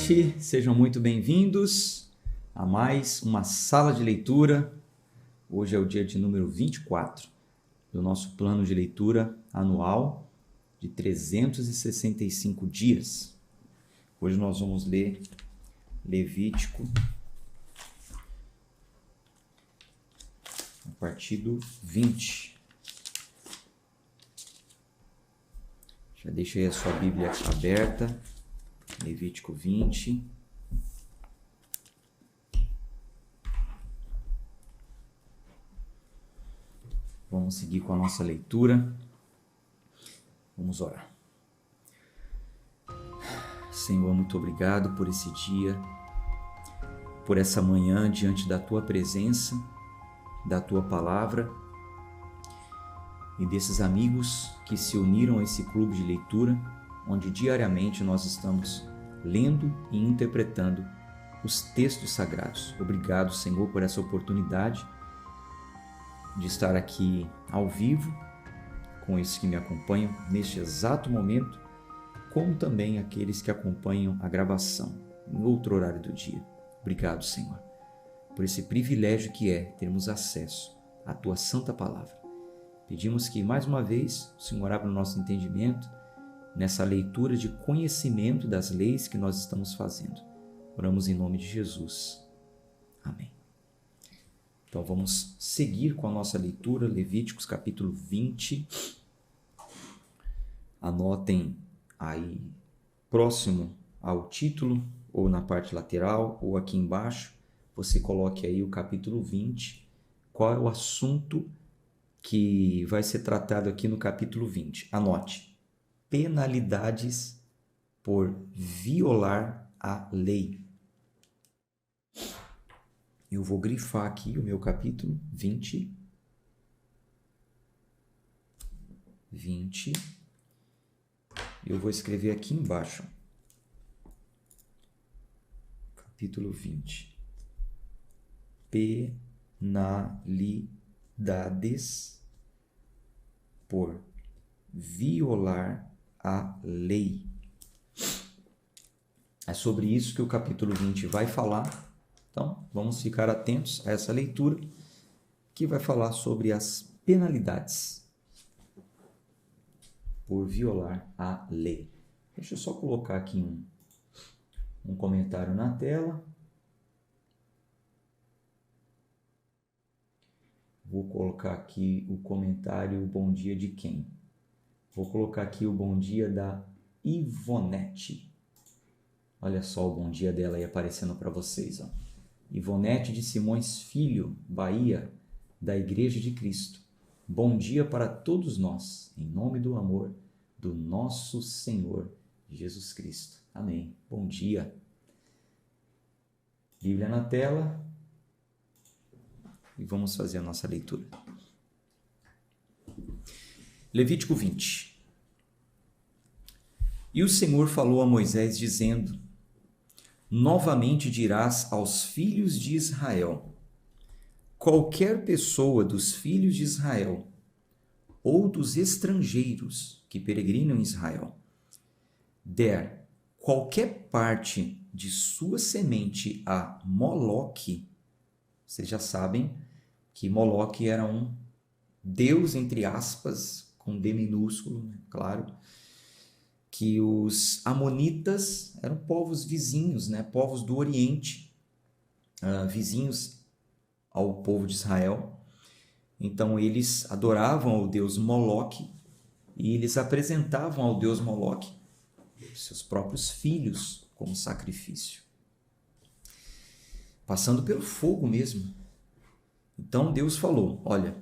noite, sejam muito bem-vindos a mais uma sala de leitura. Hoje é o dia de número 24 do nosso plano de leitura anual de 365 dias. Hoje nós vamos ler Levítico a partir do 20. Já deixa aí a sua Bíblia aberta. Levítico 20. Vamos seguir com a nossa leitura. Vamos orar. Senhor, muito obrigado por esse dia, por essa manhã diante da Tua presença, da Tua palavra e desses amigos que se uniram a esse clube de leitura, onde diariamente nós estamos lendo e interpretando os textos sagrados. Obrigado, Senhor, por essa oportunidade de estar aqui ao vivo com esses que me acompanham neste exato momento, como também aqueles que acompanham a gravação em outro horário do dia. Obrigado, Senhor, por esse privilégio que é termos acesso à Tua santa palavra. Pedimos que, mais uma vez, o Senhor abra o nosso entendimento nessa leitura de conhecimento das leis que nós estamos fazendo. Oramos em nome de Jesus. Amém. Então vamos seguir com a nossa leitura, Levíticos capítulo 20. Anotem aí próximo ao título, ou na parte lateral, ou aqui embaixo, você coloque aí o capítulo 20, qual é o assunto que vai ser tratado aqui no capítulo 20. Anote. Penalidades por violar a lei. Eu vou grifar aqui o meu capítulo 20. Eu vou escrever aqui embaixo. Capítulo 20. Penalidades por violar a lei. É sobre isso que o capítulo 20 vai falar. Então, vamos ficar atentos a essa leitura que vai falar sobre as penalidades por violar a lei. Deixa eu só colocar aqui um comentário na tela. Vou colocar aqui o comentário bom dia de quem? Vou colocar aqui o bom dia da Ivonete. Olha só o bom dia dela aí aparecendo para vocês. Ó. Ivonete de Simões Filho, Bahia, da Igreja de Cristo. Bom dia para todos nós, em nome do amor do nosso Senhor Jesus Cristo. Amém. Bom dia. Bíblia na tela. E vamos fazer a nossa leitura. Levítico 20. E o Senhor falou a Moisés, dizendo: novamente dirás aos filhos de Israel: qualquer pessoa dos filhos de Israel ou dos estrangeiros que peregrinam em Israel der qualquer parte de sua semente a Moloque. Vocês já sabem que Moloque era um deus, entre aspas, com D minúsculo, né? Claro, que os amonitas eram povos vizinhos, né? Povos do Oriente, vizinhos ao povo de Israel. Então eles adoravam o deus Moloque e eles apresentavam ao deus Moloque seus próprios filhos como sacrifício, passando pelo fogo mesmo. Então Deus falou: olha,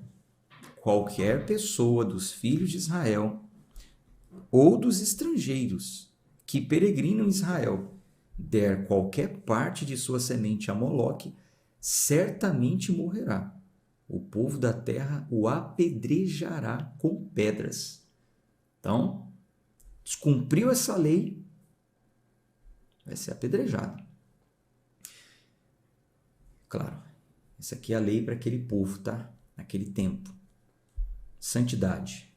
qualquer pessoa dos filhos de Israel ou dos estrangeiros que peregrinam em Israel der qualquer parte de sua semente a Moloque, certamente morrerá. O povo da terra o apedrejará com pedras. Então, descumpriu essa lei, vai ser apedrejado. Claro, essa aqui é a lei para aquele povo, tá? Naquele tempo. Santidade.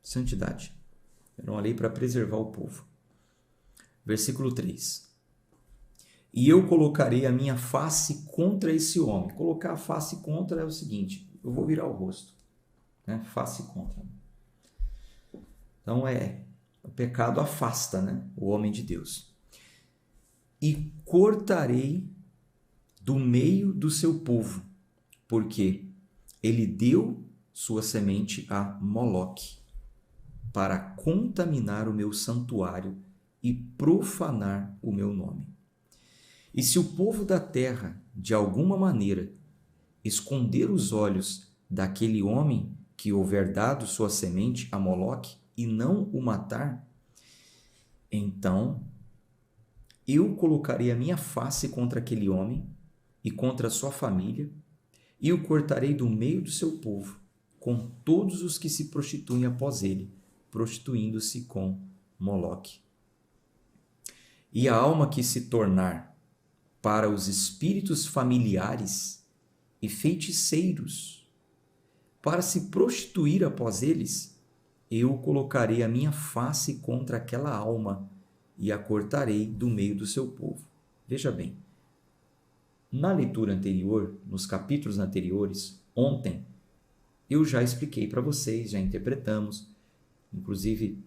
Santidade. Era uma lei para preservar o povo. Versículo 3. E eu colocarei a minha face contra esse homem. Colocar a face contra é o seguinte, eu vou virar o rosto, né? Face contra. Então o pecado afasta, né? O homem de Deus. E cortarei do meio do seu povo, porque ele deu sua semente a Moloque, para contaminar o meu santuário e profanar o meu nome. E se o povo da terra, de alguma maneira, esconder os olhos daquele homem que houver dado sua semente a Moloque e não o matar, então eu colocarei a minha face contra aquele homem e contra a sua família, e o cortarei do meio do seu povo, com todos os que se prostituem após ele, prostituindo-se com Moloque. E a alma que se tornar para os espíritos familiares e feiticeiros, para se prostituir após eles, eu colocarei a minha face contra aquela alma e a cortarei do meio do seu povo. Veja bem, na leitura anterior, nos capítulos anteriores, ontem, eu já expliquei para vocês, já interpretamos, inclusive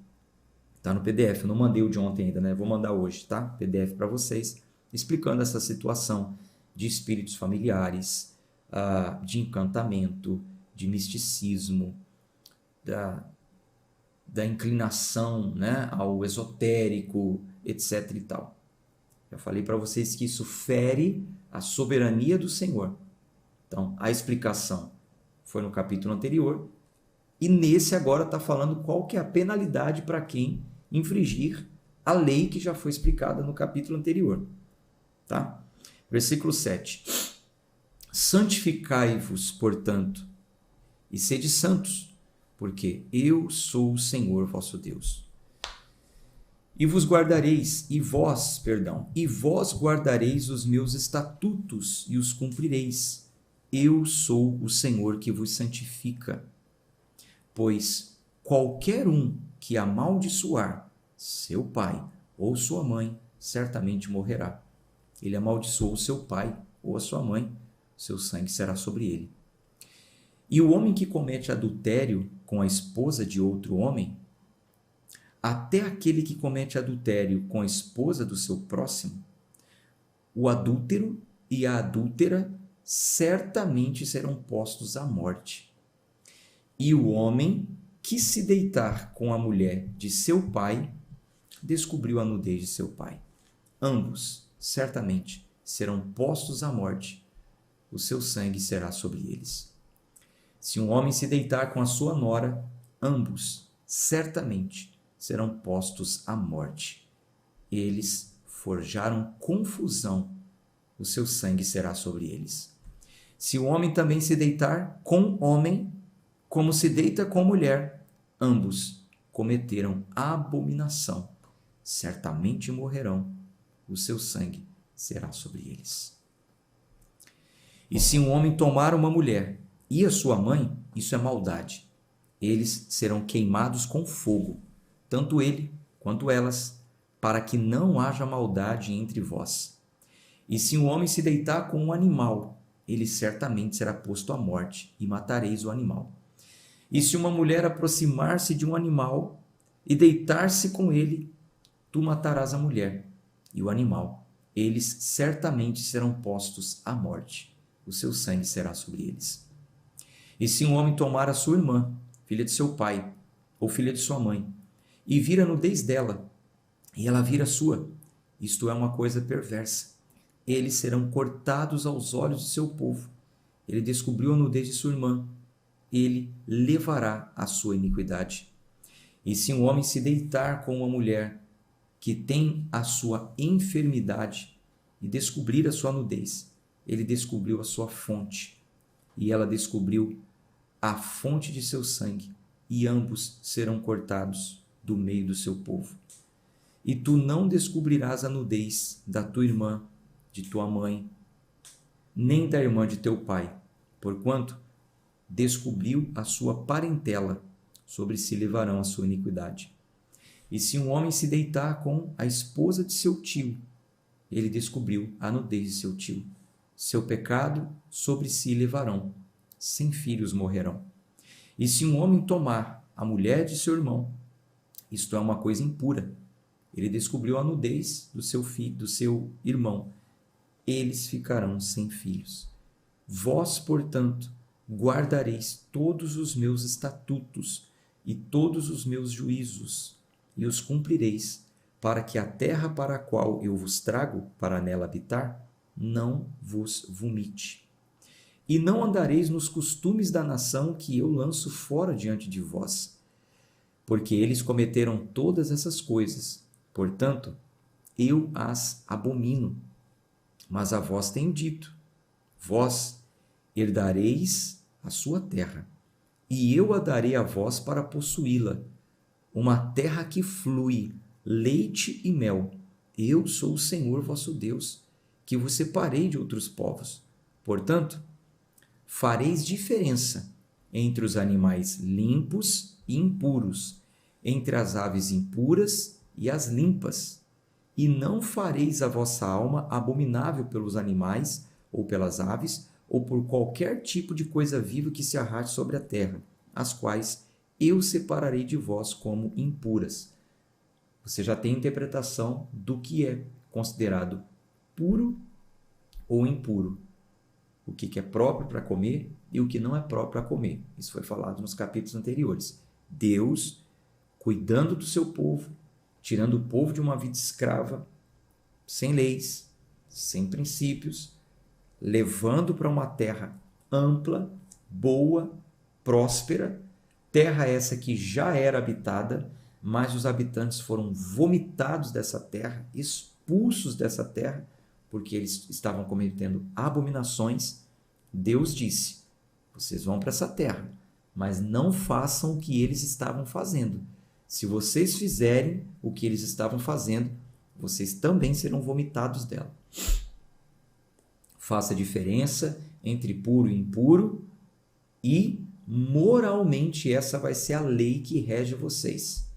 está no PDF, eu não mandei o de ontem ainda, né? Vou mandar hoje, tá? PDF para vocês, explicando essa situação de espíritos familiares, de encantamento, de misticismo, da inclinação, né, ao esotérico, etc. e tal. Já falei para vocês que isso fere a soberania do Senhor. Então, a explicação foi no capítulo anterior, e nesse agora está falando qual que é a penalidade para quem infringir a lei que já foi explicada no capítulo anterior. Tá? Versículo 7. Santificai-vos, portanto, e sede santos, porque eu sou o Senhor vosso Deus. E vós guardareis os meus estatutos e os cumprireis. Eu sou o Senhor que vos santifica. Pois qualquer um que amaldiçoar seu pai ou sua mãe, certamente morrerá. Ele amaldiçoou seu pai ou a sua mãe, seu sangue será sobre ele. E o homem que comete adultério com a esposa de outro homem, até aquele que comete adultério com a esposa do seu próximo, o adúltero e a adúltera certamente serão postos à morte. E o homem que se deitar com a mulher de seu pai, descobriu a nudez de seu pai. Ambos, certamente, serão postos à morte. O seu sangue será sobre eles. Se um homem se deitar com a sua nora, ambos, certamente, serão postos à morte. Eles forjaram confusão. O seu sangue será sobre eles. Se o homem também se deitar com homem, como se deita com mulher, ambos cometeram abominação. Certamente morrerão. O seu sangue será sobre eles. E se um homem tomar uma mulher e a sua mãe, isso é maldade. Eles serão queimados com fogo, tanto ele quanto elas, para que não haja maldade entre vós. E se um homem se deitar com um animal, ele certamente será posto à morte, e matareis o animal. E se uma mulher aproximar-se de um animal e deitar-se com ele, tu matarás a mulher e o animal. Eles certamente serão postos à morte. O seu sangue será sobre eles. E se um homem tomar a sua irmã, filha de seu pai, ou filha de sua mãe, e vir a nudez dela, e ela vir a sua, isto é uma coisa perversa, eles serão cortados aos olhos de seu povo. Ele descobriu a nudez de sua irmã, ele levará a sua iniquidade. E se um homem se deitar com uma mulher que tem a sua enfermidade e descobrir a sua nudez, ele descobriu a sua fonte, e ela descobriu a fonte de seu sangue, e ambos serão cortados do meio do seu povo. E tu não descobrirás a nudez da tua irmã, de tua mãe, nem da irmã de teu pai, porquanto descobriu a sua parentela, sobre si levarão a sua iniquidade. E se um homem se deitar com a esposa de seu tio, ele descobriu a nudez de seu tio. Seu pecado sobre si levarão, sem filhos morrerão. E se um homem tomar a mulher de seu irmão, isto é uma coisa impura. Ele descobriu a nudez do seu filho, do seu irmão. Eles ficarão sem filhos. Vós, portanto, guardareis todos os meus estatutos e todos os meus juízos, e os cumprireis, para que a terra para a qual eu vos trago para nela habitar, não vos vomite. E não andareis nos costumes da nação que eu lanço fora diante de vós, porque eles cometeram todas essas coisas. Portanto, eu as abomino. Mas a vós tenho dito, vós herdareis a sua terra, e eu a darei a vós para possuí-la, uma terra que flui leite e mel. Eu sou o Senhor vosso Deus, que vos separei de outros povos. Portanto, fareis diferença entre os animais limpos e impuros, entre as aves impuras e as limpas, e não fareis a vossa alma abominável pelos animais, ou pelas aves, ou por qualquer tipo de coisa viva que se arraste sobre a terra, as quais eu separarei de vós como impuras. Você já tem a interpretação do que é considerado puro ou impuro, o que é próprio para comer e o que não é próprio para comer. Isso foi falado nos capítulos anteriores. Deus cuidando do seu povo, tirando o povo de uma vida escrava, sem leis, sem princípios, levando para uma terra ampla, boa, próspera, terra essa que já era habitada, mas os habitantes foram vomitados dessa terra, expulsos dessa terra, porque eles estavam cometendo abominações. Deus disse, vocês vão para essa terra, mas não façam o que eles estavam fazendo. Se vocês fizerem o que eles estavam fazendo, vocês também serão vomitados dela. Faça diferença entre puro e impuro, e moralmente essa vai ser a lei que rege vocês.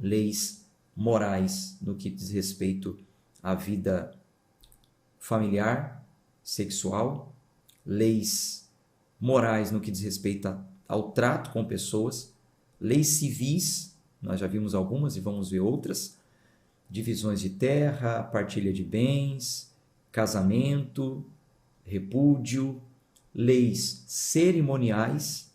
Leis morais no que diz respeito à vida familiar, sexual, leis morais no que diz respeito ao trato com pessoas, leis civis, nós já vimos algumas e vamos ver outras, divisões de terra, partilha de bens, casamento, repúdio, leis cerimoniais.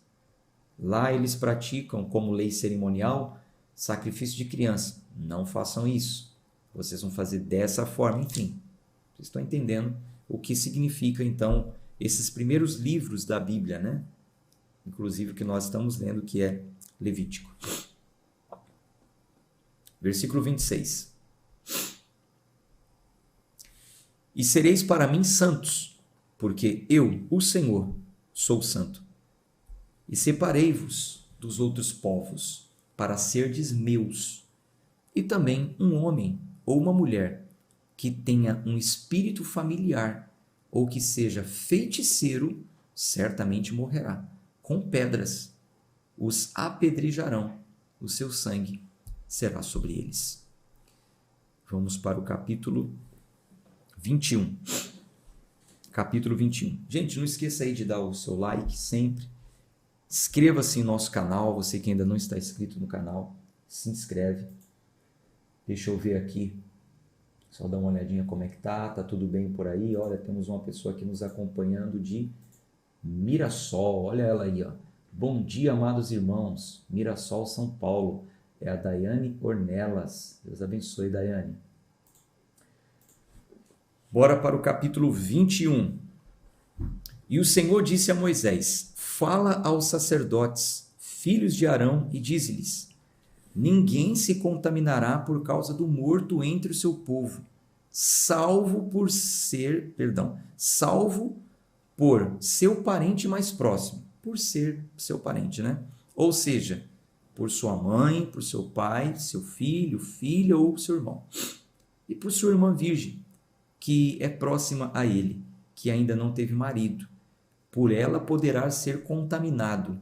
Lá eles praticam como lei cerimonial sacrifício de criança. Não façam isso. Vocês vão fazer dessa forma, enfim. Vocês estão entendendo o que significa, então, esses primeiros livros da Bíblia, né? Inclusive o que nós estamos lendo, que é Levítico. Versículo 26. E sereis para mim santos, porque eu, o Senhor, sou santo. E separei-vos dos outros povos, para serdes meus. E também um homem ou uma mulher que tenha um espírito familiar ou que seja feiticeiro, certamente morrerá. Com pedras os apedrejarão, o seu sangue será sobre eles. Vamos para o capítulo 21. Capítulo 21. Gente, não esqueça aí de dar o seu like sempre. Inscreva-se em nosso canal, você que ainda não está inscrito no canal, se inscreve. Deixa eu ver aqui, só dar uma olhadinha como é que tá tudo bem por aí? Olha, temos uma pessoa aqui nos acompanhando de Mirassol, olha ela aí, ó. Bom dia, amados irmãos, Mirassol, São Paulo, é a Daiane Ornelas, Deus abençoe, Daiane. Bora para o capítulo 21. E o Senhor disse a Moisés, fala aos sacerdotes, filhos de Arão, e dize-lhes, ninguém se contaminará por causa do morto entre o seu povo, salvo por seu parente mais próximo, por ser seu parente, né? Ou seja, por sua mãe, por seu pai, seu filho, filha ou seu irmão. E por sua irmã virgem, que é próxima a ele, que ainda não teve marido. Por ela poderá ser contaminado.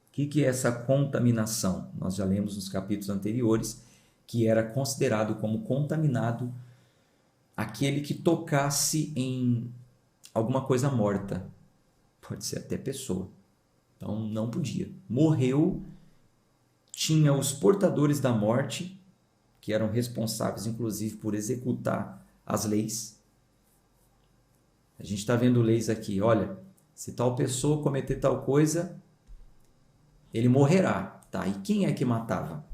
O que é essa contaminação? Nós já lemos nos capítulos anteriores que era considerado como contaminado aquele que tocasse em alguma coisa morta. Pode ser até pessoa. Então não podia. Morreu, tinha os portadores da morte, que eram responsáveis, inclusive, por executar as leis. A gente está vendo leis aqui. Olha, se tal pessoa cometer tal coisa, ele morrerá. Tá, e quem é que matava?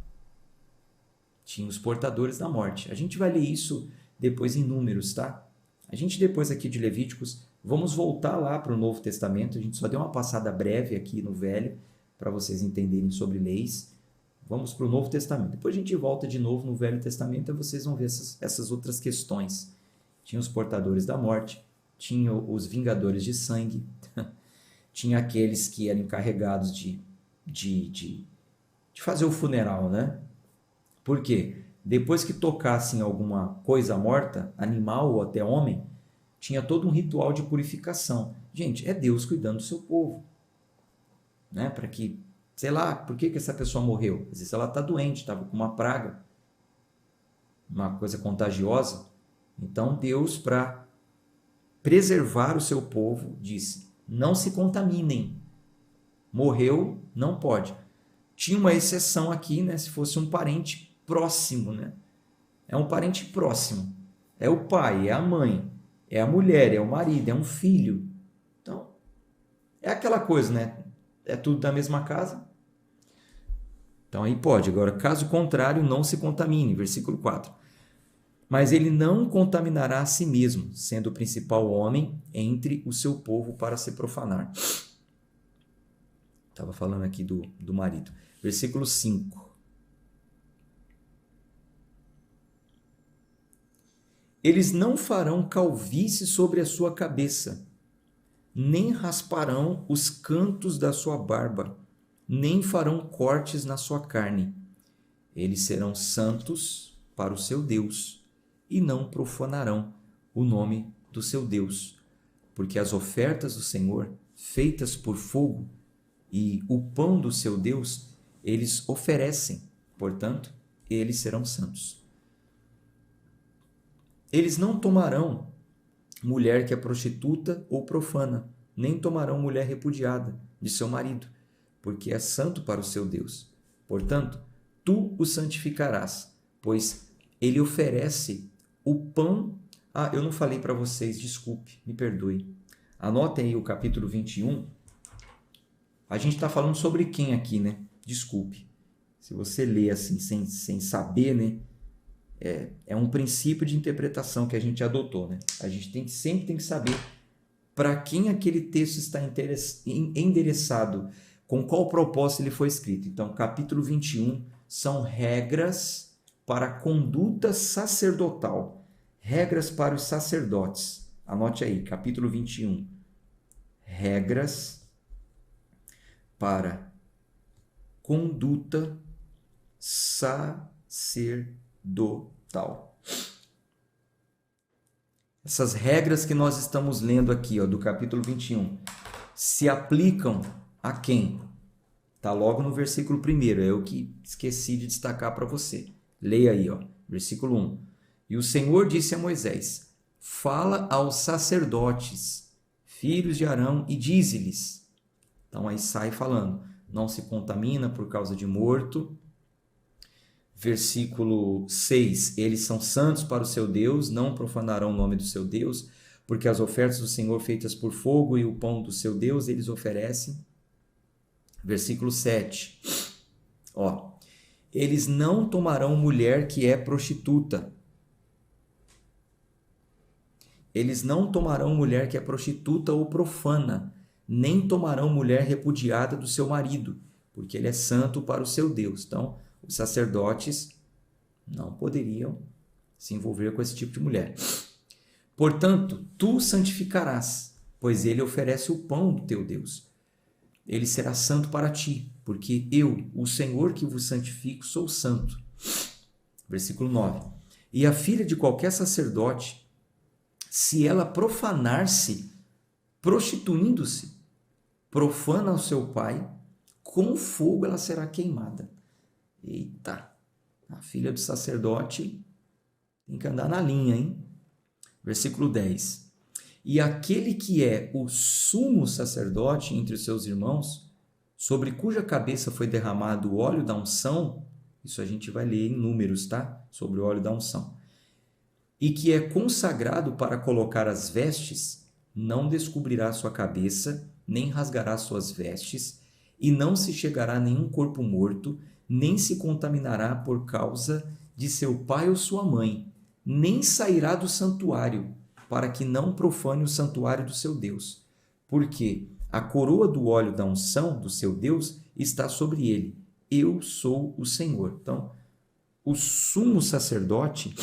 Tinha os portadores da morte. A gente vai ler isso depois em Números, tá? A gente depois aqui de Levíticos, vamos voltar lá para o Novo Testamento. A gente só deu uma passada breve aqui no Velho, para vocês entenderem sobre leis. Vamos para o Novo Testamento. Depois a gente volta de novo no Velho Testamento e vocês vão ver essas outras questões. Tinha os portadores da morte, tinha os vingadores de sangue, tinha aqueles que eram encarregados de fazer o funeral, né? Por quê? Depois que tocassem alguma coisa morta, animal ou até homem, tinha todo um ritual de purificação. Gente, é Deus cuidando do seu povo, né? Para que, sei lá, por que essa pessoa morreu? Às vezes ela está doente, estava com uma praga, uma coisa contagiosa. Então Deus, para preservar o seu povo, disse: não se contaminem. Morreu, não pode. Tinha uma exceção aqui, né? Se fosse um parente próximo, né? É um parente próximo. É o pai, é a mãe, é a mulher, é o marido, é um filho. Então, é aquela coisa, né? É tudo da mesma casa. Então aí pode. Agora, caso contrário, não se contamine. Versículo 4. Mas ele não contaminará a si mesmo, sendo o principal homem entre o seu povo para se profanar. Estava falando aqui do marido. Versículo 5. Eles não farão calvície sobre a sua cabeça, nem rasparão os cantos da sua barba, nem farão cortes na sua carne. Eles serão santos para o seu Deus e não profanarão o nome do seu Deus, porque as ofertas do Senhor, feitas por fogo, e o pão do seu Deus, eles oferecem, portanto, eles serão santos. Eles não tomarão mulher que é prostituta ou profana, nem tomarão mulher repudiada de seu marido, porque é santo para o seu Deus. Portanto, tu o santificarás, pois ele oferece o pão. Eu não falei para vocês, desculpe, me perdoe. Anotem aí o capítulo 21. A gente está falando sobre quem aqui, né? Desculpe. Se você lê assim sem saber, né? É um princípio de interpretação que a gente adotou, né? A gente sempre tem que saber para quem aquele texto está endereçado, com qual propósito ele foi escrito. Então, capítulo 21 são regras para a conduta sacerdotal, regras para os sacerdotes. Anote aí, capítulo 21. Regras para conduta sacerdotal. Essas regras que nós estamos lendo aqui, do capítulo 21, se aplicam a quem? Está logo no versículo 1, é o que esqueci de destacar para você. Leia aí, versículo 1. E o Senhor disse a Moisés: fala aos sacerdotes, filhos de Arão, e dize-lhes. Então aí sai falando, não se contamina por causa de morto. Versículo 6, eles são santos para o seu Deus, não profanarão o nome do seu Deus, porque as ofertas do Senhor feitas por fogo e o pão do seu Deus eles oferecem. Versículo 7, eles não tomarão mulher que é prostituta. Eles não tomarão mulher que é prostituta ou profana, nem tomarão mulher repudiada do seu marido, porque ele é santo para o seu Deus. Então, os sacerdotes não poderiam se envolver com esse tipo de mulher. Portanto, tu santificarás, pois ele oferece o pão do teu Deus. Ele será santo para ti, porque eu, o Senhor que vos santifico, sou santo. Versículo 9. E a filha de qualquer sacerdote, se ela profanar-se, prostituindo-se, profana ao seu pai, com fogo ela será queimada. Eita, a filha do sacerdote tem que andar na linha, hein? Versículo 10. E aquele que é o sumo sacerdote entre os seus irmãos, sobre cuja cabeça foi derramado o óleo da unção, isso a gente vai ler em Números, tá? Sobre o óleo da unção. E que é consagrado para colocar as vestes, não descobrirá sua cabeça, nem rasgará suas vestes, e não se chegará a nenhum corpo morto, nem se contaminará por causa de seu pai ou sua mãe, nem sairá do santuário, para que não profane o santuário do seu Deus. Porque a coroa do óleo da unção do seu Deus está sobre ele. Eu sou o Senhor. Então, o sumo sacerdote,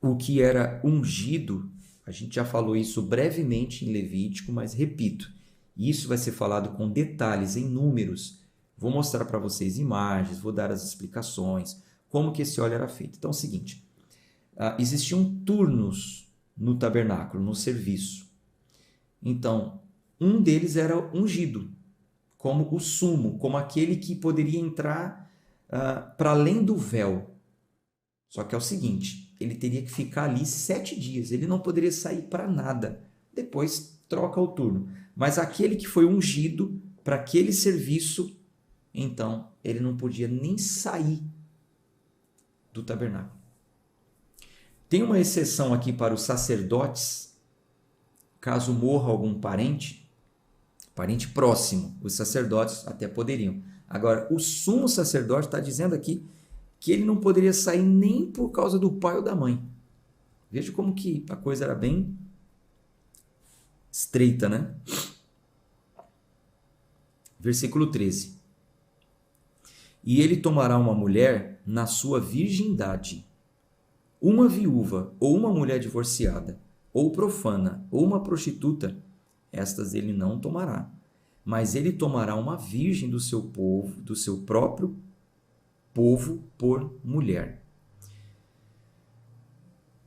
o que era ungido, a gente já falou isso brevemente em Levítico, mas repito, isso vai ser falado com detalhes, em números. Vou mostrar para vocês imagens, vou dar as explicações, como que esse óleo era feito. Então é o seguinte, existiam turnos no tabernáculo, no serviço. Então, um deles era ungido, como o sumo, como aquele que poderia entrar para além do véu. Só que é o seguinte, ele teria que ficar ali 7 dias, ele não poderia sair para nada. Depois troca o turno. Mas aquele que foi ungido para aquele serviço, então ele não podia nem sair do tabernáculo. Tem uma exceção aqui para os sacerdotes, caso morra algum parente próximo, os sacerdotes até poderiam. Agora, o sumo sacerdote está dizendo aqui que ele não poderia sair nem por causa do pai ou da mãe. Veja como que a coisa era bem estreita, né? Versículo 13. E ele tomará uma mulher na sua virgindade, uma viúva ou uma mulher divorciada, ou profana, ou uma prostituta, estas ele não tomará. Mas ele tomará uma virgem do seu povo, do seu próprio povo, por mulher.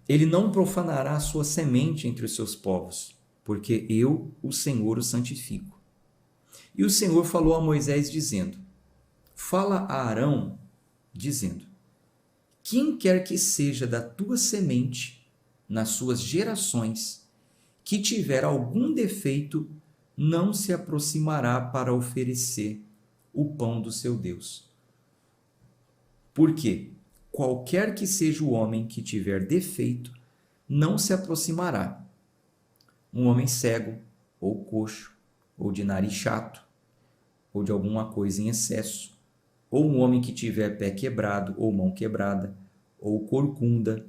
Ele não profanará a sua semente entre os seus povos, porque eu, o Senhor, o santifico. E o Senhor falou a Moisés, dizendo: fala a Arão, dizendo: quem quer que seja da tua semente, nas suas gerações, que tiver algum defeito, não se aproximará para oferecer o pão do seu Deus. Porque qualquer que seja o homem que tiver defeito, não se aproximará. Um homem cego, ou coxo, ou de nariz chato, ou de alguma coisa em excesso, ou um homem que tiver pé quebrado, ou mão quebrada, ou corcunda,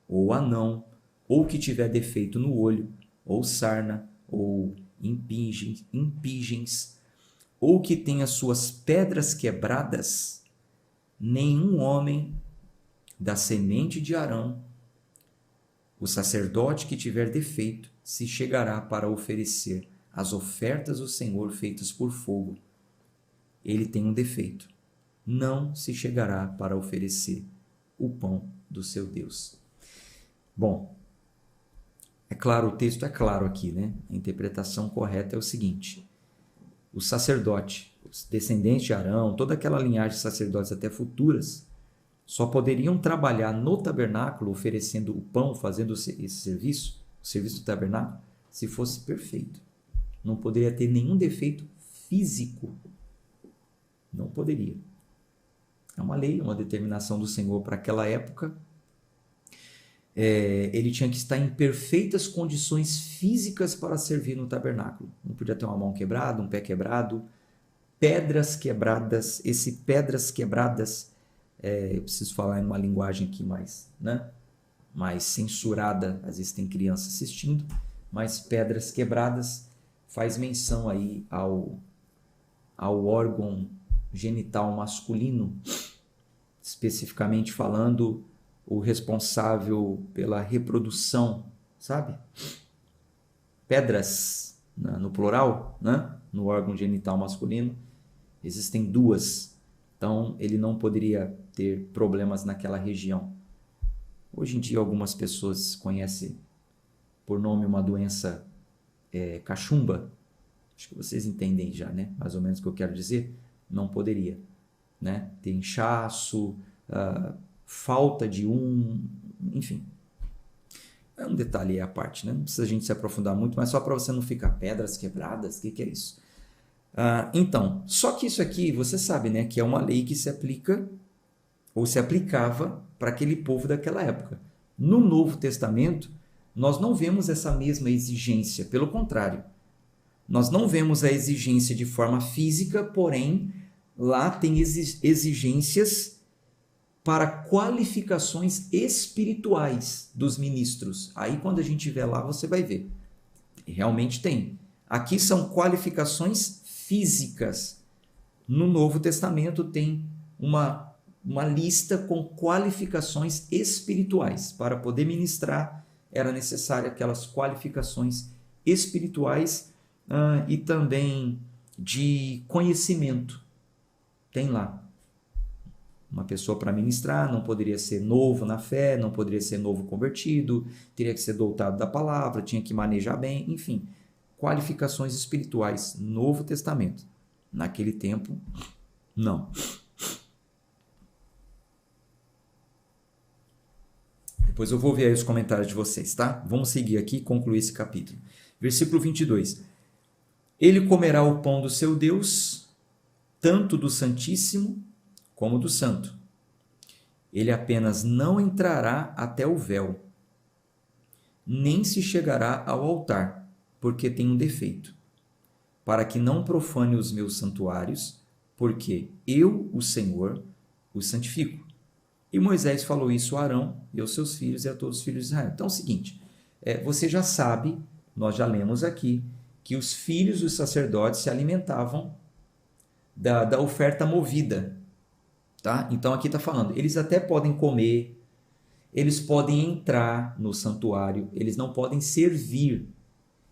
ou anão, ou que tiver defeito no olho, ou sarna, ou impingens, ou que tenha suas pedras quebradas, nenhum homem da semente de Arão, o sacerdote que tiver defeito, se chegará para oferecer as ofertas do Senhor feitas por fogo. Ele tem um defeito. Não se chegará para oferecer o pão do seu Deus. Bom, é claro, o texto é claro aqui, né? A interpretação correta é o seguinte: o sacerdote, os descendentes de Arão, toda aquela linhagem de sacerdotes até futuras, só poderiam trabalhar no tabernáculo oferecendo o pão, fazendo esse serviço, o serviço do tabernáculo, se fosse perfeito. Não poderia ter nenhum defeito físico. Não poderia. É uma lei, uma determinação do Senhor para aquela época. Ele tinha que estar em perfeitas condições físicas para servir no tabernáculo. Não podia ter uma mão quebrada, um pé quebrado, pedras quebradas. Pedras quebradas, eu preciso falar em uma linguagem aqui mais censurada, às vezes tem criança assistindo, mas pedras quebradas faz menção aí ao órgão genital masculino, especificamente falando, o responsável pela reprodução, sabe? Pedras, no plural, né? No órgão genital masculino, existem 2. Então, ele não poderia ter problemas naquela região. Hoje em dia, algumas pessoas conhecem por nome uma doença cachumba. Acho que vocês entendem já, né? Mais ou menos o que eu quero dizer. Não poderia, né? Ter inchaço, falta de enfim. É um detalhe à parte, né? Não precisa a gente se aprofundar muito, mas só para você não ficar pedras quebradas, o que é isso? Então, só que isso aqui, você sabe, né, que é uma lei que se aplica ou se aplicava para aquele povo daquela época. No Novo Testamento, nós não vemos essa mesma exigência, pelo contrário. Nós não vemos a exigência de forma física, porém, lá tem exigências para qualificações espirituais dos ministros. Aí, quando a gente vê lá, você vai ver. Realmente tem. Aqui são qualificações físicas. No Novo Testamento tem uma lista com qualificações espirituais. Para poder ministrar, era necessário aquelas qualificações espirituais e também de conhecimento. Tem lá. Uma pessoa para ministrar não poderia ser novo na fé, não poderia ser novo convertido, teria que ser doutado da palavra, tinha que manejar bem, enfim. Qualificações espirituais, Novo Testamento. Naquele tempo, não. Depois eu vou ver aí os comentários de vocês, tá? Vamos seguir aqui e concluir esse capítulo. Versículo 22. Ele comerá o pão do seu Deus, tanto do Santíssimo como do Santo. Ele apenas não entrará até o véu, nem se chegará ao altar, porque tem um defeito, para que não profane os meus santuários, porque eu, o Senhor, o santifico. E Moisés falou isso a Arão e aos seus filhos e a todos os filhos de Israel. Então é o seguinte, você já sabe, nós já lemos aqui, que os filhos dos sacerdotes se alimentavam da oferta movida. Tá? Então aqui está falando, eles até podem comer, eles podem entrar no santuário, eles não podem servir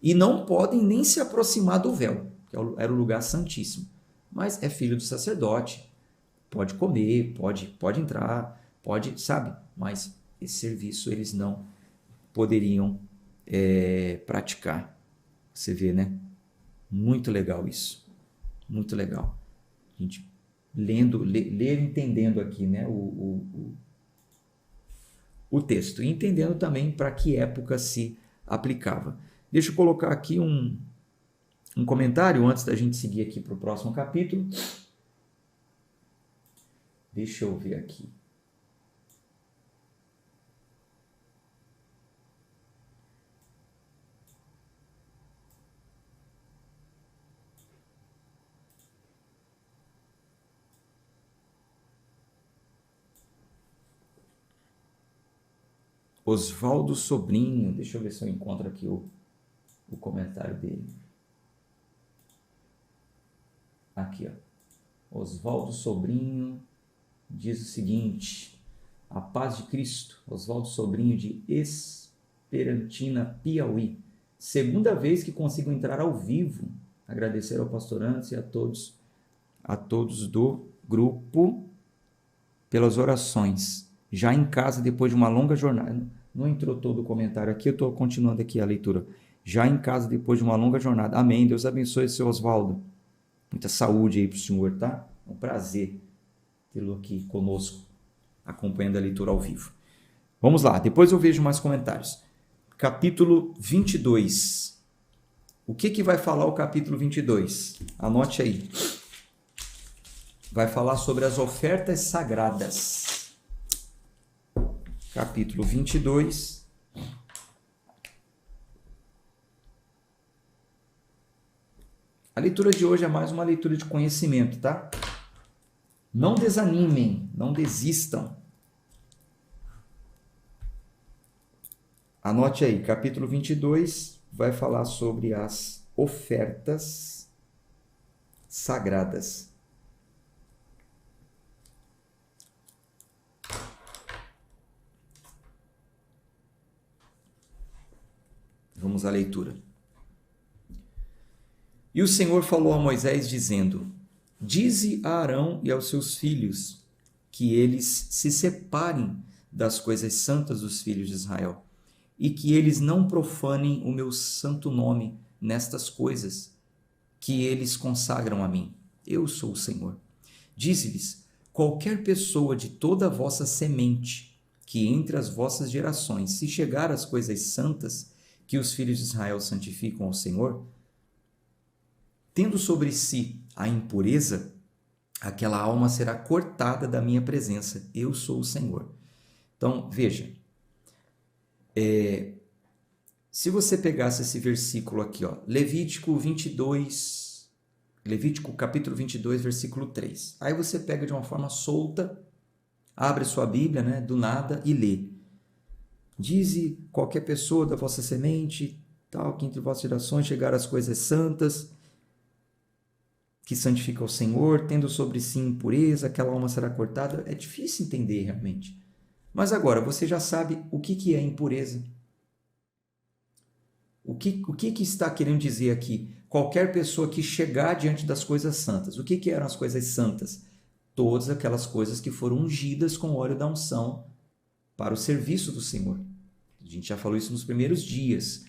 e não podem nem se aproximar do véu, que era o lugar santíssimo. Mas é filho do sacerdote, pode comer, pode entrar, pode, sabe? Mas esse serviço eles não poderiam praticar. Você vê, né? Muito legal isso. Muito legal. A gente ler entendendo aqui, né? O texto. E entendendo também para que época se aplicava. Deixa eu colocar aqui um comentário antes da gente seguir aqui para o próximo capítulo. Deixa eu ver aqui. Oswaldo Sobrinho, deixa eu ver se eu encontro aqui o comentário dele. Aqui, ó. Oswaldo Sobrinho diz o seguinte: a paz de Cristo. Oswaldo Sobrinho de Esperantina, Piauí. Segunda vez que consigo entrar ao vivo. Agradecer ao pastor Antes e a todos do grupo pelas orações. Já em casa, depois de uma longa jornada. Não entrou todo o comentário aqui, eu estou continuando aqui a leitura. Já em casa, depois de uma longa jornada. Amém. Deus abençoe, seu Oswaldo. Muita saúde aí para o senhor, tá? É um prazer tê-lo aqui conosco, acompanhando a leitura ao vivo. Vamos lá, depois eu vejo mais comentários. Capítulo 22. O que vai falar o capítulo 22? Anote aí. Vai falar sobre as ofertas sagradas. Capítulo 22. A leitura de hoje é mais uma leitura de conhecimento, tá? Não desanimem, não desistam. Anote aí, capítulo 22 vai falar sobre as ofertas sagradas. Vamos à leitura. E o Senhor falou a Moisés, dizendo: Dize a Arão e aos seus filhos que eles se separem das coisas santas dos filhos de Israel, e que eles não profanem o meu santo nome nestas coisas que eles consagram a mim. Eu sou o Senhor. Dize-lhes: qualquer pessoa de toda a vossa semente que entre as vossas gerações se chegar as coisas santas que os filhos de Israel santificam ao Senhor, tendo sobre si a impureza, aquela alma será cortada da minha presença. Eu sou o Senhor. Então, veja, se você pegasse esse versículo aqui, ó, Levítico capítulo 22, versículo 3. Aí você pega de uma forma solta, abre sua Bíblia, né, do nada e lê. Dize qualquer pessoa da vossa semente, tal, que entre vossas gerações chegar as coisas santas, que santifica o Senhor, tendo sobre si impureza, aquela alma será cortada. É difícil entender realmente. Mas agora, você já sabe o que é impureza. O que está querendo dizer aqui? Qualquer pessoa que chegar diante das coisas santas. O que eram as coisas santas? Todas aquelas coisas que foram ungidas com o óleo da unção para o serviço do Senhor. A gente já falou isso nos primeiros dias.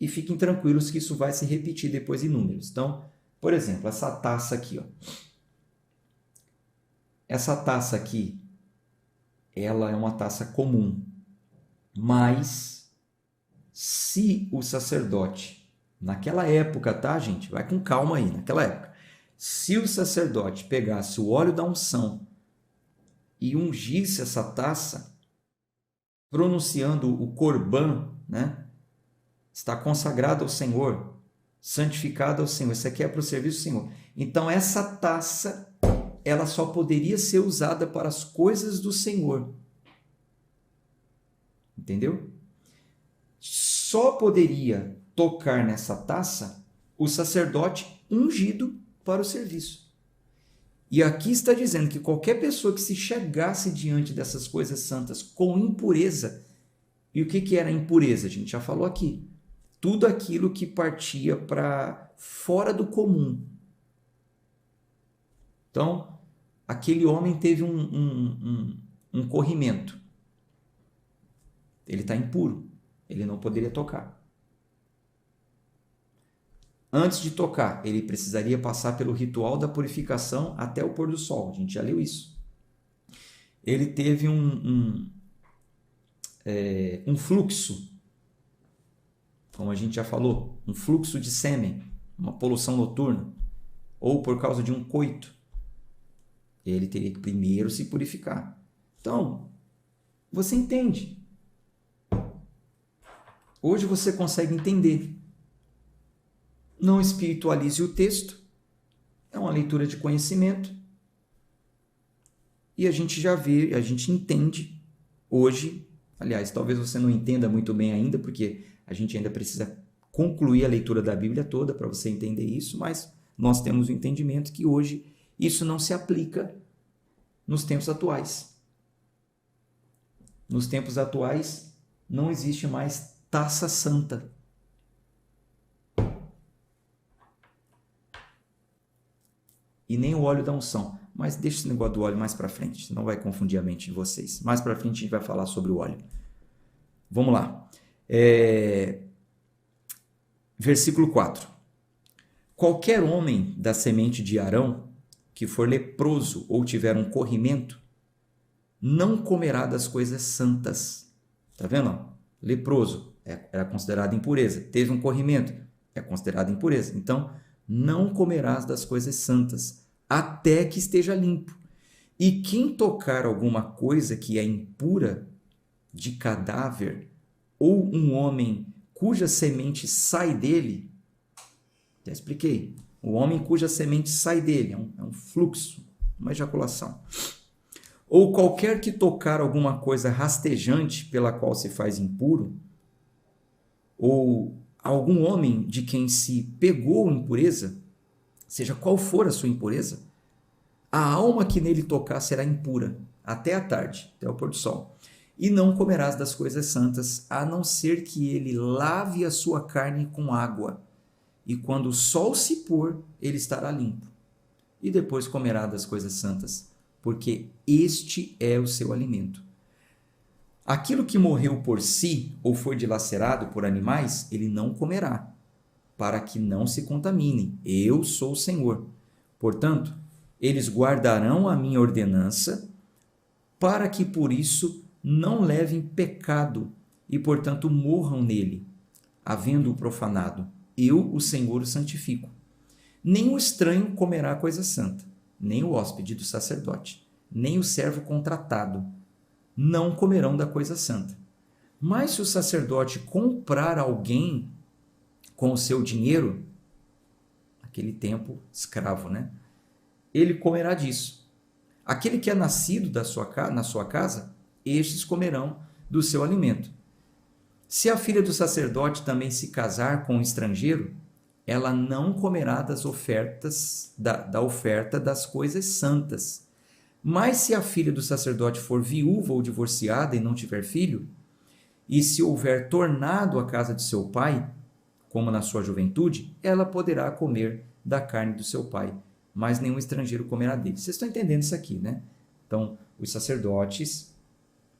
E fiquem tranquilos que isso vai se repetir depois em números. Então, por exemplo, essa taça aqui, ó. Essa taça aqui, ela é uma taça comum. Mas, se o sacerdote, naquela época, tá, gente? Vai com calma aí, naquela época. Se o sacerdote pegasse o óleo da unção e ungisse essa taça, pronunciando o corban, né? Está consagrado ao Senhor, santificado ao Senhor. Isso aqui é para o serviço do Senhor. Então, essa taça, ela só poderia ser usada para as coisas do Senhor. Entendeu? Só poderia tocar nessa taça o sacerdote ungido para o serviço. E aqui está dizendo que qualquer pessoa que se chegasse diante dessas coisas santas com impureza, e o que era impureza? A gente já falou aqui. Tudo aquilo que partia para fora do comum. Então, aquele homem teve um corrimento. Ele está impuro. Ele não poderia tocar. Antes de tocar, ele precisaria passar pelo ritual da purificação até o pôr do sol. A gente já leu isso. Ele teve um fluxo, como a gente já falou, um fluxo de sêmen, uma poluição noturna, ou por causa de um coito. Ele teria que primeiro se purificar. Então, você entende. Hoje você consegue entender. Não espiritualize o texto. É uma leitura de conhecimento. E a gente já vê, a gente entende hoje. Aliás, talvez você não entenda muito bem ainda, porque a gente ainda precisa concluir a leitura da Bíblia toda para você entender isso, mas nós temos o entendimento que hoje isso não se aplica nos tempos atuais. Nos tempos atuais não existe mais taça santa. E nem o óleo da unção. Mas deixa esse negócio do óleo mais para frente, senão vai confundir a mente de vocês. Mais para frente a gente vai falar sobre o óleo. Vamos lá. Versículo 4. Qualquer homem da semente de Arão que for leproso ou tiver um corrimento, não comerá das coisas santas. Tá vendo? Leproso era considerado impureza. Teve um corrimento, é considerado impureza. Então, não comerás das coisas santas, até que esteja limpo. E quem tocar alguma coisa que é impura, de cadáver, ou um homem cuja semente sai dele, já expliquei, o homem cuja semente sai dele, é um fluxo, uma ejaculação. Ou qualquer que tocar alguma coisa rastejante pela qual se faz impuro, ou algum homem de quem se pegou impureza, seja qual for a sua impureza, a alma que nele tocar será impura, até a tarde, até o pôr do sol. E não comerás das coisas santas, a não ser que ele lave a sua carne com água, e quando o sol se pôr, ele estará limpo. E depois comerá das coisas santas, porque este é o seu alimento. Aquilo que morreu por si, ou foi dilacerado por animais, ele não comerá, para que não se contaminem. Eu sou o Senhor. Portanto, eles guardarão a minha ordenança, para que por isso não levem pecado e, portanto, morram nele, havendo-o profanado. Eu, o Senhor, o santifico. Nem o estranho comerá coisa santa, nem o hóspede do sacerdote, nem o servo contratado, não comerão da coisa santa. Mas se o sacerdote comprar alguém com o seu dinheiro, naquele tempo, escravo, né? Ele comerá disso. Aquele que é nascido na sua casa, estes comerão do seu alimento. Se a filha do sacerdote também se casar com um estrangeiro, ela não comerá das ofertas da oferta das coisas santas. Mas se a filha do sacerdote for viúva ou divorciada e não tiver filho, e se houver tornado a casa de seu pai, como na sua juventude, ela poderá comer da carne do seu pai, mas nenhum estrangeiro comerá dele. Vocês estão entendendo isso aqui, né? Então, os sacerdotes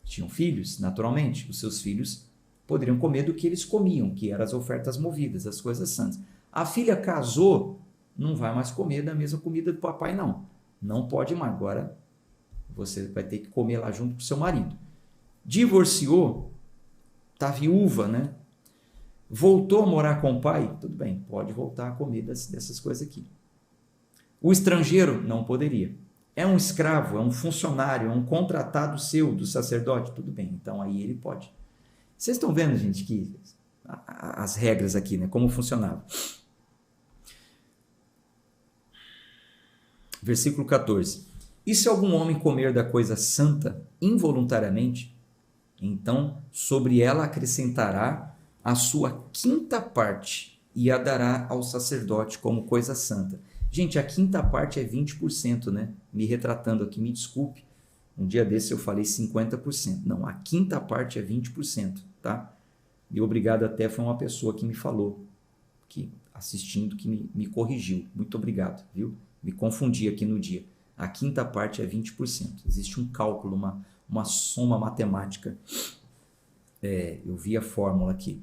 tinham filhos, naturalmente. Os seus filhos poderiam comer do que eles comiam, que eram as ofertas movidas, as coisas santas. A filha casou, não vai mais comer da mesma comida do papai, não. Não pode mais. Agora, você vai ter que comer lá junto com o seu marido. Divorciou, está viúva, né? Voltou a morar com o pai, tudo bem, pode voltar a comer dessas coisas aqui. O estrangeiro não poderia. É um escravo, é um funcionário, é um contratado seu, do sacerdote, tudo bem, então aí ele pode. Vocês estão vendo, gente, que as regras aqui, né, como funcionava. Versículo 14. E se algum homem comer da coisa santa involuntariamente, então sobre ela acrescentará a sua quinta parte e a dará ao sacerdote como coisa santa. Gente, a quinta parte é 20%, né? Me retratando aqui, me desculpe. Um dia desse eu falei 50%. Não, a quinta parte é 20%, tá? E obrigado até, foi uma pessoa que me falou, que assistindo, que me corrigiu. Muito obrigado, viu? Me confundi aqui no dia. A quinta parte é 20%. Existe um cálculo, uma soma matemática. Eu vi a fórmula aqui.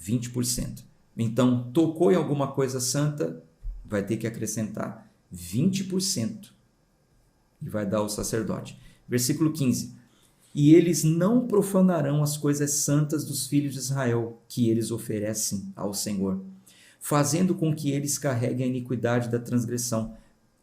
20%. Então, tocou em alguma coisa santa, vai ter que acrescentar 20% e vai dar ao sacerdote. Versículo 15. E eles não profanarão as coisas santas dos filhos de Israel que eles oferecem ao Senhor, fazendo com que eles carreguem a iniquidade da transgressão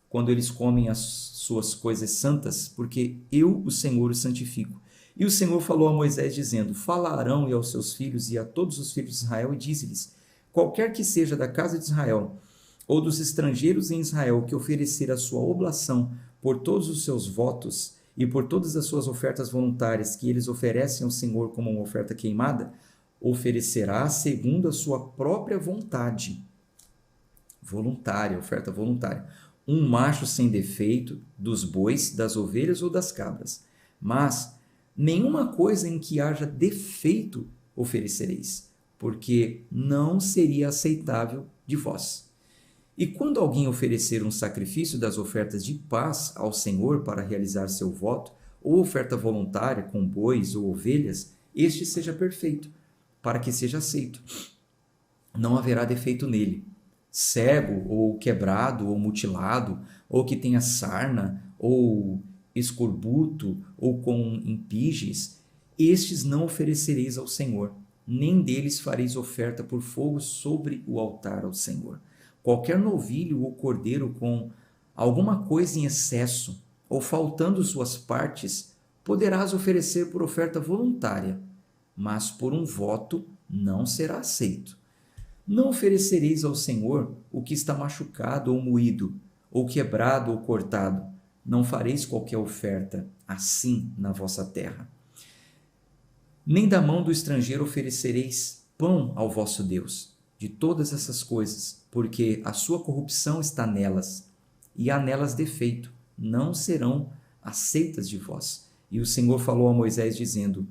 quando eles comem as suas coisas santas, porque eu, o Senhor, os santifico. E o Senhor falou a Moisés, dizendo: Fala a Arão e aos seus filhos e a todos os filhos de Israel, e dize-lhes: Qualquer que seja da casa de Israel, ou dos estrangeiros em Israel, que oferecer a sua oblação por todos os seus votos e por todas as suas ofertas voluntárias que eles oferecem ao Senhor como uma oferta queimada, oferecerá segundo a sua própria vontade. Voluntária, oferta voluntária. Um macho sem defeito dos bois, das ovelhas ou das cabras. Mas nenhuma coisa em que haja defeito oferecereis, porque não seria aceitável de vós. E quando alguém oferecer um sacrifício das ofertas de paz ao Senhor para realizar seu voto, ou oferta voluntária com bois ou ovelhas, este seja perfeito, para que seja aceito. Não haverá defeito nele. Cego, ou quebrado, ou mutilado, ou que tenha sarna, ou escorbuto, ou com impíges, estes não oferecereis ao Senhor, nem deles fareis oferta por fogo sobre o altar ao Senhor. Qualquer novilho ou cordeiro com alguma coisa em excesso, ou faltando suas partes, poderás oferecer por oferta voluntária, mas por um voto não será aceito. Não oferecereis ao Senhor o que está machucado ou moído, ou quebrado ou cortado. Não fareis qualquer oferta assim na vossa terra. Nem da mão do estrangeiro oferecereis pão ao vosso Deus, de todas essas coisas, porque a sua corrupção está nelas, e há nelas defeito, não serão aceitas de vós. E o Senhor falou a Moisés, dizendo: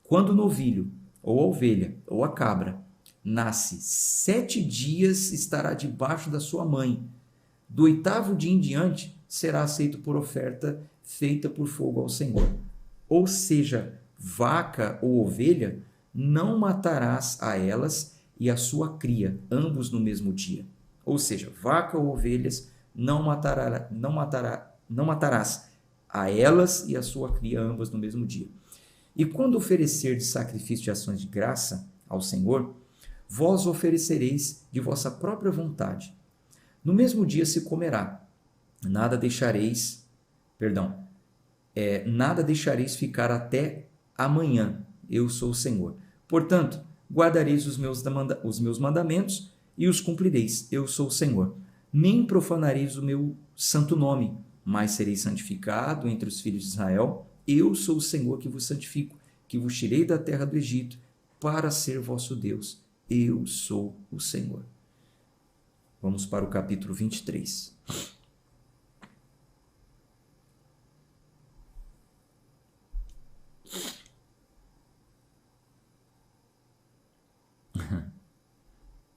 Quando o novilho, ou a ovelha, ou a cabra, nasce 7 dias estará debaixo da sua mãe. Do 8º dia em diante será aceito por oferta feita por fogo ao Senhor. Ou seja, vaca ou ovelha, não matarás a elas e a sua cria, ambos no mesmo dia. Ou seja, vaca ou ovelhas, não matarás a elas e a sua cria, ambas no mesmo dia. E quando oferecerdes sacrifício de ações de graça ao Senhor, vós oferecereis de vossa própria vontade. No mesmo dia se comerá, nada deixareis ficar até amanhã. Eu sou o Senhor. Portanto, guardareis os meus mandamentos e os cumprireis. Eu sou o Senhor. Nem profanareis o meu santo nome, mas sereis santificado entre os filhos de Israel. Eu sou o Senhor que vos santifico, que vos tirei da terra do Egito, para ser vosso Deus. Eu sou o Senhor. Vamos para o capítulo 23.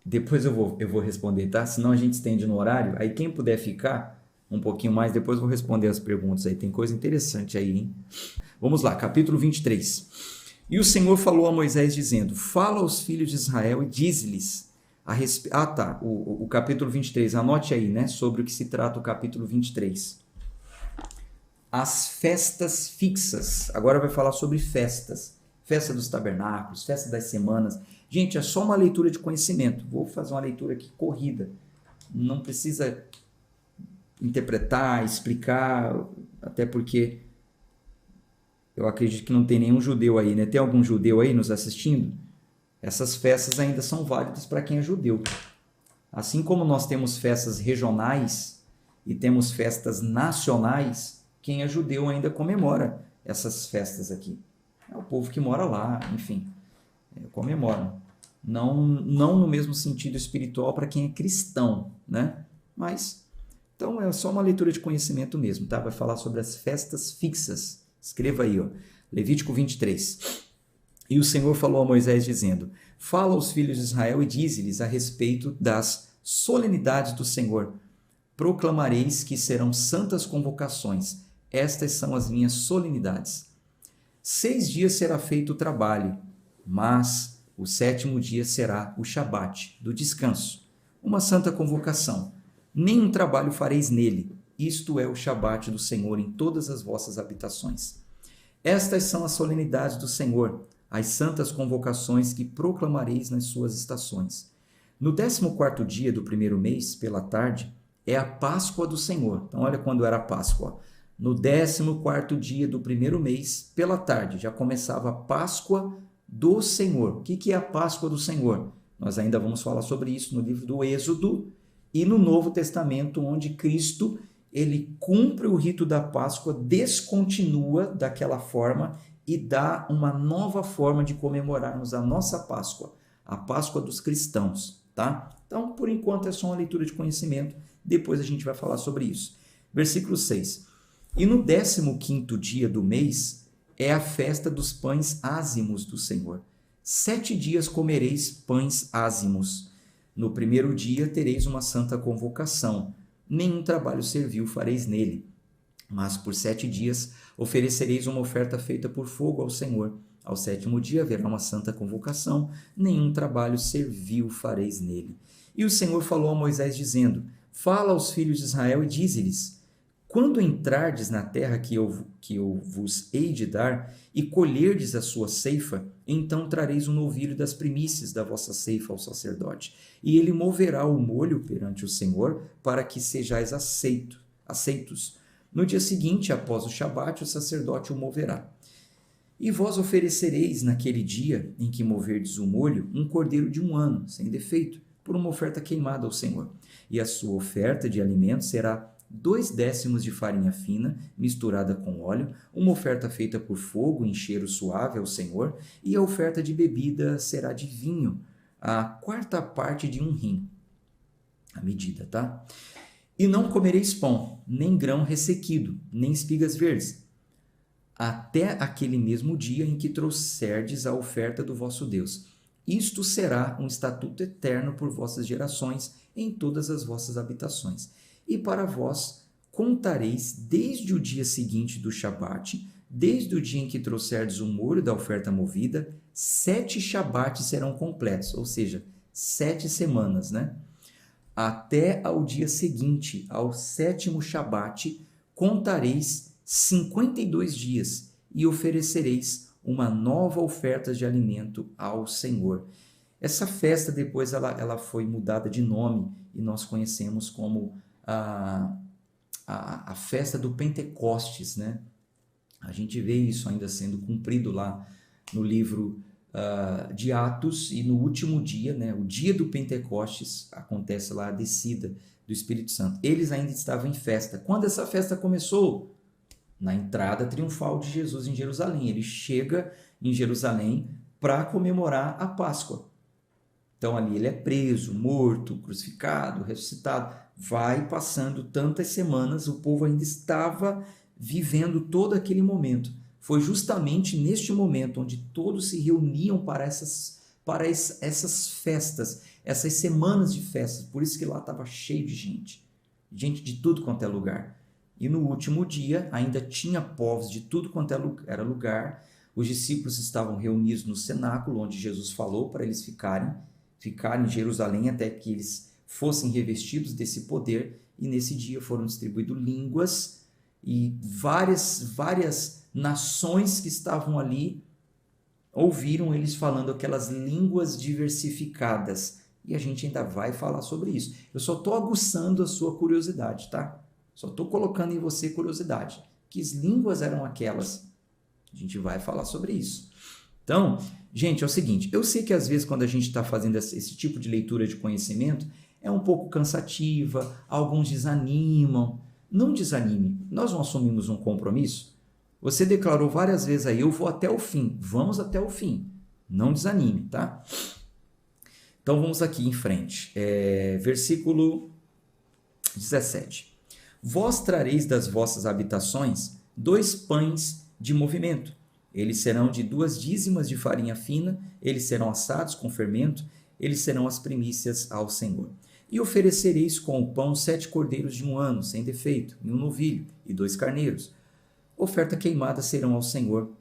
Depois eu vou responder, tá? Senão a gente estende no horário. Aí quem puder ficar um pouquinho mais, depois eu vou responder as perguntas aí. Tem coisa interessante aí, hein? Vamos lá, capítulo 23. E o Senhor falou a Moisés dizendo, fala aos filhos de Israel e diz-lhes a respeito... Ah, tá, o capítulo 23, anote aí, né? Sobre o que se trata o capítulo 23. As festas fixas. Agora vai falar sobre festas. Festa dos tabernáculos, festa das semanas. Gente, é só uma leitura de conhecimento. Vou fazer uma leitura aqui corrida. Não precisa interpretar, explicar, até porque eu acredito que não tem nenhum judeu aí, né? Tem algum judeu aí nos assistindo? Essas festas ainda são válidas para quem é judeu. Assim como nós temos festas regionais e temos festas nacionais, quem é judeu ainda comemora essas festas aqui. É o povo que mora lá, enfim, comemoram. Não no mesmo sentido espiritual para quem é cristão, né? Mas, então é só uma leitura de conhecimento mesmo, tá? Vai falar sobre as festas fixas. Escreva aí, ó, Levítico 23. E o Senhor falou a Moisés dizendo, fala aos filhos de Israel e dize-lhes a respeito das solenidades do Senhor. Proclamareis que serão santas convocações. Estas são as minhas solenidades. 6 dias será feito o trabalho, mas o 7º dia será o Shabat, do descanso, uma santa convocação. Nenhum trabalho fareis nele. Isto é o Shabat do Senhor em todas as vossas habitações. Estas são as solenidades do Senhor, as santas convocações que proclamareis nas suas estações. No 14º dia do 1º mês, pela tarde, é a Páscoa do Senhor. Então, olha quando era a Páscoa. No 14º dia do 1º mês, pela tarde, já começava a Páscoa do Senhor. O que é a Páscoa do Senhor? Nós ainda vamos falar sobre isso no livro do Êxodo e no Novo Testamento, onde Cristo ele cumpre o rito da Páscoa, descontinua daquela forma e dá uma nova forma de comemorarmos a nossa Páscoa, a Páscoa dos cristãos, tá? Então, por enquanto, é só uma leitura de conhecimento, depois a gente vai falar sobre isso. Versículo 6. E no 15º dia do mês é a festa dos pães ázimos do Senhor. 7 dias comereis pães ázimos. No 1º dia tereis uma santa convocação. Nenhum trabalho servil fareis nele. Mas por 7 dias oferecereis uma oferta feita por fogo ao Senhor. Ao 7º dia haverá uma santa convocação. Nenhum trabalho servil fareis nele. E o Senhor falou a Moisés dizendo, fala aos filhos de Israel e dize-lhes, quando entrardes na terra que eu vos hei de dar, e colherdes a sua ceifa, então trareis um novilho das primícias da vossa ceifa ao sacerdote, e ele moverá o molho perante o Senhor, para que sejais aceitos. No dia seguinte, após o Shabat, o sacerdote o moverá. E vós oferecereis naquele dia em que moverdes o molho, um cordeiro de 1 ano, sem defeito, por uma oferta queimada ao Senhor. E a sua oferta de alimento será 2/10 de farinha fina, misturada com óleo, uma oferta feita por fogo em cheiro suave ao Senhor, e a oferta de bebida será de vinho, a 4ª parte de 1 hin, a medida, tá? E não comereis pão, nem grão ressequido, nem espigas verdes, até aquele mesmo dia em que trouxerdes a oferta do vosso Deus. Isto será um estatuto eterno por vossas gerações em todas as vossas habitações. E para vós contareis desde o dia seguinte do Shabat, desde o dia em que trouxerdes o molho da oferta movida, 7 Shabates serão completos, ou seja, 7 semanas, né? Até ao dia seguinte, ao 7º Shabat, contareis 52 dias e oferecereis uma nova oferta de alimento ao Senhor. Essa festa depois ela foi mudada de nome e nós conhecemos como a festa do Pentecostes, né? A gente vê isso ainda sendo cumprido lá no livro de Atos, e no último dia, né, o dia do Pentecostes, acontece lá a descida do Espírito Santo. Eles ainda estavam em festa. Quando essa festa começou? Na entrada triunfal de Jesus em Jerusalém. Ele chega em Jerusalém para comemorar a Páscoa. Então ali ele é preso, morto, crucificado, ressuscitado. Vai passando tantas semanas, o povo ainda estava vivendo todo aquele momento. Foi justamente neste momento onde todos se reuniam para essas festas, essas semanas de festas. Por isso que lá estava cheio de gente de tudo quanto é lugar. E no último dia ainda tinha povos de tudo quanto era lugar. Os discípulos estavam reunidos no cenáculo, onde Jesus falou para eles ficarem em Jerusalém até que eles fossem revestidos desse poder. E nesse dia foram distribuídas línguas, e várias nações que estavam ali ouviram eles falando aquelas línguas diversificadas. E a gente ainda vai falar sobre isso. Eu só estou aguçando a sua curiosidade, tá? Só estou colocando em você curiosidade. Que línguas eram aquelas? A gente vai falar sobre isso. Então, gente, é o seguinte. Eu sei que às vezes quando a gente está fazendo esse tipo de leitura de conhecimento, é um pouco cansativa, alguns desanimam. Não desanime. Nós não assumimos um compromisso. Você declarou várias vezes aí, eu vou até o fim. Vamos até o fim. Não desanime, tá? Então vamos aqui em frente. Versículo 17. Vós trareis das vossas habitações 2 pães de movimento. Eles serão de 2 dízimas de farinha fina, eles serão assados com fermento, eles serão as primícias ao Senhor. E oferecereis com o pão 7 cordeiros de 1 ano, sem defeito, e 1 novilho, e 2 carneiros. Oferta queimada serão ao Senhor,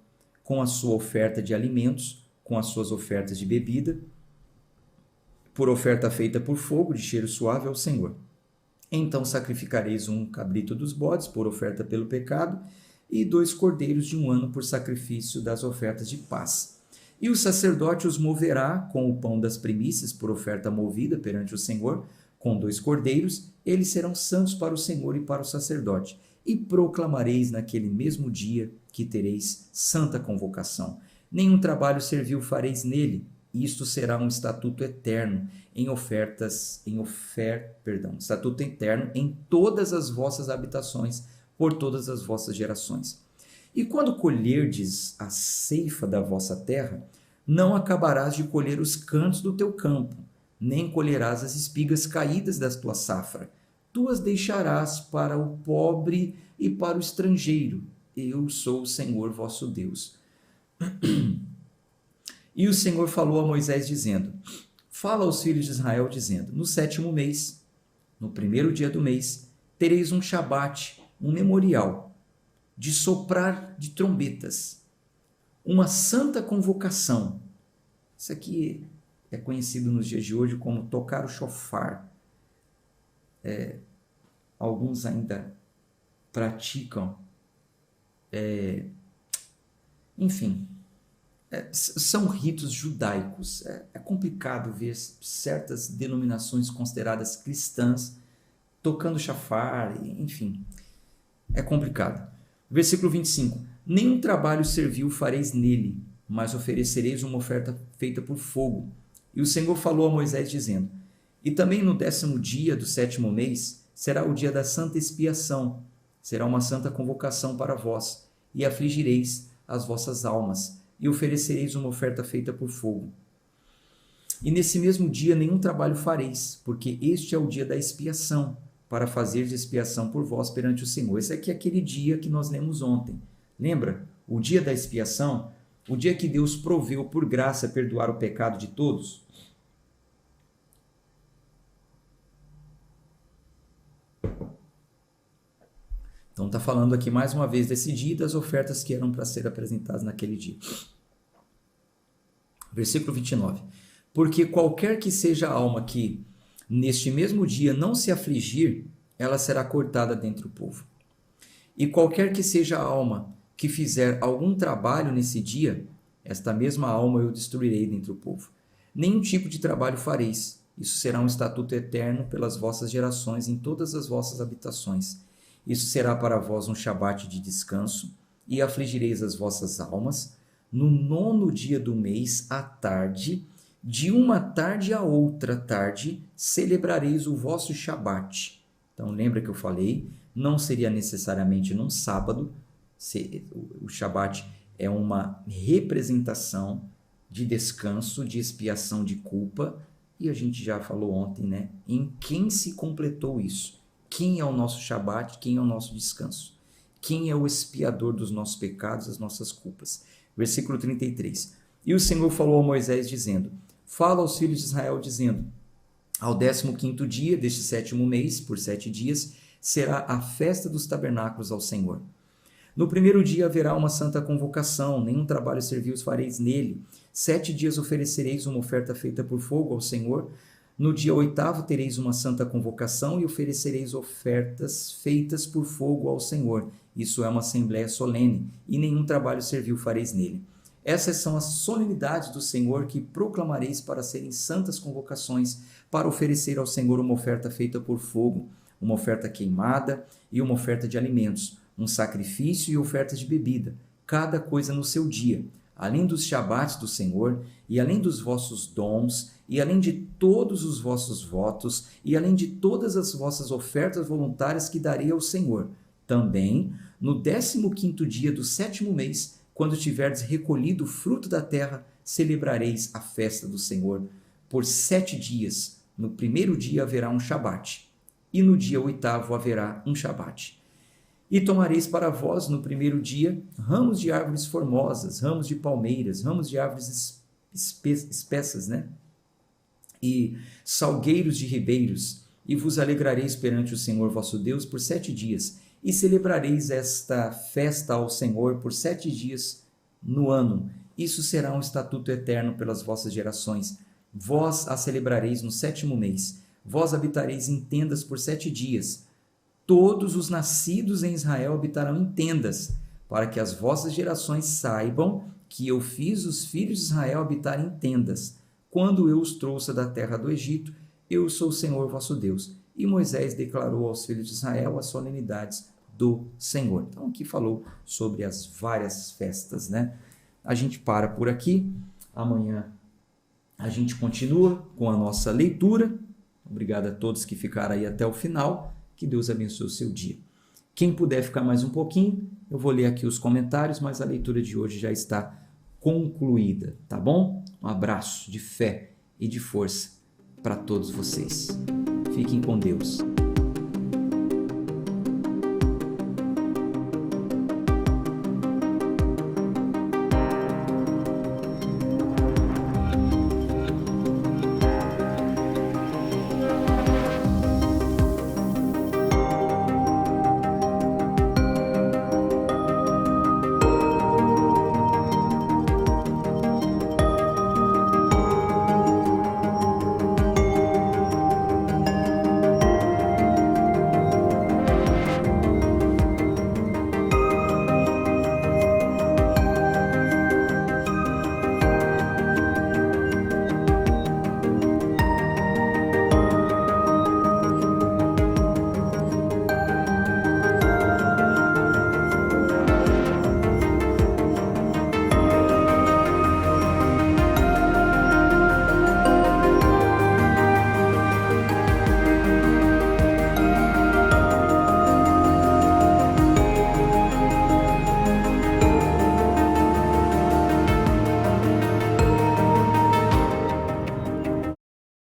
com a sua oferta de alimentos, com as suas ofertas de bebida, por oferta feita por fogo, de cheiro suave ao Senhor. Então sacrificareis 1 cabrito dos bodes, por oferta pelo pecado, e 2 cordeiros de 1 ano, por sacrifício das ofertas de paz. E o sacerdote os moverá com o pão das primícias, por oferta movida perante o Senhor, com 2 cordeiros, eles serão santos para o Senhor e para o sacerdote. E proclamareis naquele mesmo dia que tereis santa convocação. Nenhum trabalho servil fareis nele. Isto será um estatuto eterno estatuto eterno em todas as vossas habitações, por todas as vossas gerações. E quando colherdes a ceifa da vossa terra, não acabarás de colher os cantos do teu campo, nem colherás as espigas caídas da tua safra. Tu as deixarás para o pobre e para o estrangeiro. Eu sou o Senhor vosso Deus. E o Senhor falou a Moisés, dizendo: Fala aos filhos de Israel, dizendo: No 7º mês, no 1º dia do mês, tereis um shabate, um memorial, de soprar de trombetas, uma santa convocação. Isso aqui é conhecido nos dias de hoje como tocar o shofar. Alguns ainda praticam. Enfim, são ritos judaicos. É complicado ver certas denominações consideradas cristãs tocando shofar, enfim, é complicado. Versículo 25. Nenhum trabalho servil fareis nele, mas oferecereis uma oferta feita por fogo. E o Senhor falou a Moisés, dizendo: E também no 10º dia do 7º mês será o dia da santa expiação, será uma santa convocação para vós, e afligireis as vossas almas, e oferecereis uma oferta feita por fogo. E nesse mesmo dia nenhum trabalho fareis, porque este é o dia da expiação, para fazer de expiação por vós perante o Senhor. Esse aqui é aquele dia que nós lemos ontem. Lembra? O dia da expiação, o dia que Deus proveu por graça perdoar o pecado de todos. Então está falando aqui mais uma vez desse dia e das ofertas que eram para ser apresentadas naquele dia. Versículo 29. Porque qualquer que seja a alma que neste mesmo dia não se afligir, ela será cortada dentre o povo. E qualquer que seja a alma que fizer algum trabalho nesse dia, esta mesma alma eu destruirei dentre o povo. Nenhum tipo de trabalho fareis. Isso será um estatuto eterno pelas vossas gerações em todas as vossas habitações. Isso será para vós um shabat de descanso, e afligireis as vossas almas. No 9º dia do mês, à tarde, de uma tarde a outra tarde, celebrareis o vosso shabat. Então, lembra que eu falei? Não seria necessariamente num sábado. O shabat é uma representação de descanso, de expiação de culpa. E a gente já falou ontem, né? Em quem se completou isso? Quem é o nosso shabat? Quem é o nosso descanso? Quem é o expiador dos nossos pecados, das nossas culpas? Versículo 33. E o Senhor falou a Moisés, dizendo: fala aos filhos de Israel, dizendo: ao 15º dia deste 7º mês, por 7 dias, será a festa dos tabernáculos ao Senhor. No primeiro dia haverá uma santa convocação, nenhum trabalho servil fareis nele. 7 dias oferecereis uma oferta feita por fogo ao Senhor. No dia 8º tereis uma santa convocação e oferecereis ofertas feitas por fogo ao Senhor. Isso é uma assembléia solene, e nenhum trabalho servil fareis nele. Essas são as solenidades do Senhor que proclamareis para serem santas convocações, para oferecer ao Senhor uma oferta feita por fogo, uma oferta queimada e uma oferta de alimentos, um sacrifício e oferta de bebida, cada coisa no seu dia, além dos shabats do Senhor, e além dos vossos dons, e além de todos os vossos votos, e além de todas as vossas ofertas voluntárias que darei ao Senhor. Também, no 15º dia do 7º mês, quando tiverdes recolhido o fruto da terra, celebrareis a festa do Senhor. Por 7 dias, no primeiro dia haverá um shabat, e no dia 8º haverá um shabat. E tomareis para vós no primeiro dia ramos de árvores formosas, ramos de palmeiras, ramos de árvores espessas, né? E salgueiros de ribeiros, e vos alegrareis perante o Senhor vosso Deus por 7 dias, e celebrareis esta festa ao Senhor por 7 dias no ano. Isso será um estatuto eterno pelas vossas gerações. Vós a celebrareis no 7º mês. Vós habitareis em tendas por 7 dias. Todos os nascidos em Israel habitarão em tendas, para que as vossas gerações saibam que eu fiz os filhos de Israel habitarem em tendas, quando eu os trouxe da terra do Egito. Eu sou o Senhor vosso Deus. E Moisés declarou aos filhos de Israel as solenidades do Senhor. Então aqui falou sobre as várias festas, né? A gente para por aqui. Amanhã a gente continua com a nossa leitura. Obrigado a todos que ficaram aí até o final. Que Deus abençoe o seu dia. Quem puder ficar mais um pouquinho, eu vou ler aqui os comentários, mas a leitura de hoje já está concluída, tá bom? Um abraço de fé e de força para todos vocês. Fiquem com Deus.